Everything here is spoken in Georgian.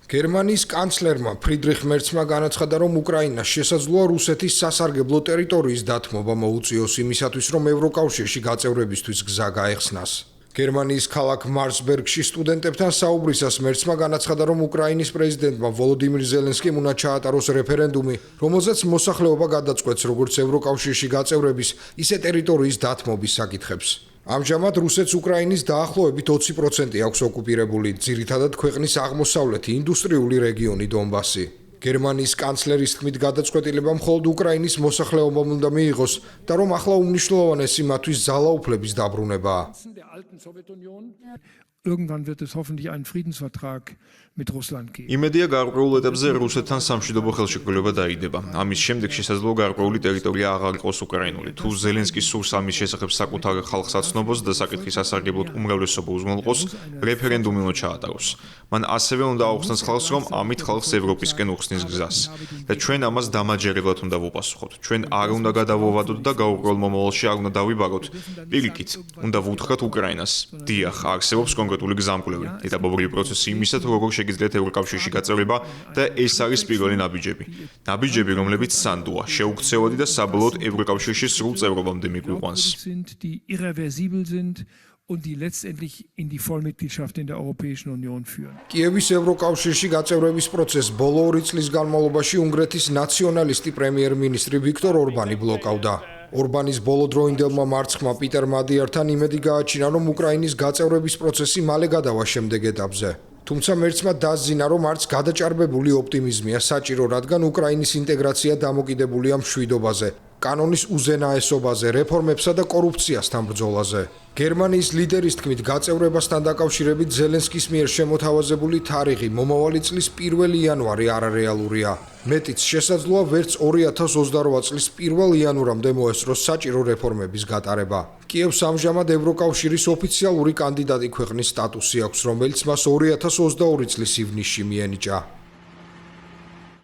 გერმანიის კანცლერმა ფრიდრიხ მერცმა განაცხადა, რომ უკრაინას შესაძლოა რუსეთის სასარგებლო ტერიტორიის დათმობა მოუწიოს იმისათვის, რომ ევროკავშირში გაწევრებისთვის გზა გაეხსნას. გერმანიის ქალაქ მარსბერგში სტუდენტებთან საუბრისას მერცმა განაცხადა, რომ უკრაინის პრეზიდენტმა ვოლოდიმირ ზელენსკიმ უნდა ჩაატაროს რეფერენდუმი, რომელზეც მოსახლეობა გადაწყვეტს როგორც ევროკავშირში გაწევრების, ისე ტერიტორიის დათმობის საკითხებს. ამჟამად რუსეთს უკრაინის დაახლოებით 20% აქვს ოკუპირებული, ძირითადად ქვეყნის აღმოსავლეთი ინდუსტრიული რეგიონი დონბასი. გერმანიის კანცლერის თქმით, გადაწყვეტილება მხოლოდ უკრაინის მოსახლეობამ უნდა მიიღოს და რომ ახლა უმნიშვნელოვანესი მათთვის ძალაუფლების დაბრუნებაა. Irgendwann wird es hoffentlich einen Friedensvertrag mit Russland geben. იმედია გარკვეულ ეტაპზე რუსეთთან სამშვიდობო ხელშეკრულება დაიდება. ამის შემდეგ შესაძლოა გარკვეული ტერიტორია აღარ იყოს უკრაინული. თუ ზელენსკი სურს ამის შესახებ საკუთარ ხალხს აცნობოს და საკითხის ასარგებლოდ უმრავლესობა უზრუნველყოს, რეფერენდუმი უნდა ჩაატაროს. მან ასევე უნდა აუხსნას ხალხს, რომ ამით ხალხს ევროპისკენ უხსნის გზას. და ჩვენ ამას დამაჯერებლად უნდა ვუპასუხოთ. ჩვენ არ უნდა გადავოვადოთ და გაურკვეველ მომავალში არ უნდა დავიბაროთ. პირიქით, უნდა ვუთხრათ უკრაინას. დიახ, არსებობს კონკრეტული გზამკვლევი, ეტაპობრივი პროცესი იმისა, თუ როგორ შეგიძლიათ ევროკავშირში გაწევრება და ეს არის პირველი ნაბიჯები. ნაბიჯები, რომლებიც სანდოა, შეუქცევადი და საბოლოოდ ევროკავშირში სრულ წევრობამდე მიგვიყვანს. Und die letztendlich in die Vollmitgliedschaft in der Europäischen Union führen. კიევის ევროკავშირში გაწევრების პროცესს ბოლო 2 წლის განმავლობაში უნგრეთის ნაციონალისტი პრემიერ-მინისტრი ვიქტორ ორბანი ბლოკავდა. ორბანის ბოლოდროინდელმა მარცხმა პიტერ მადიართან იმედი გააჩინა, რომ უკრაინის გაწევრების პროცესი მალე გადავა შემდეგ ეტაპზე. თუმცა მერცმა დასძინა, რომ არც გადაჭარბებული ოპტიმიზმია საჭირო, რადგან უკრაინის ინტეგრაცია დამოკიდებულია მშვიდობაზე, კანონის უზენაესობაზე, რეფორმებსა და კორუფციასთან ბრძოლაზე. გერმანიის ლიდერის თქმით, გაწევრებასთან დაკავშირებით ზელენსკის მიერ შემოთავაზებული თარიღი მომავალი წლის 1 იანვარი არარეალურია. მეტიც შესაძლოა ვერც 2028 წლის 1 იანვრამდე მოესწროს საჭირო რეფორმების გატარება. კიევს ამჟამად ევროკავშირის ოფიციალური კანდიდატი ქვეყნის სტატუსი აქვს, რომელიც მას 2022 წლის ივნისში მიენიჭა.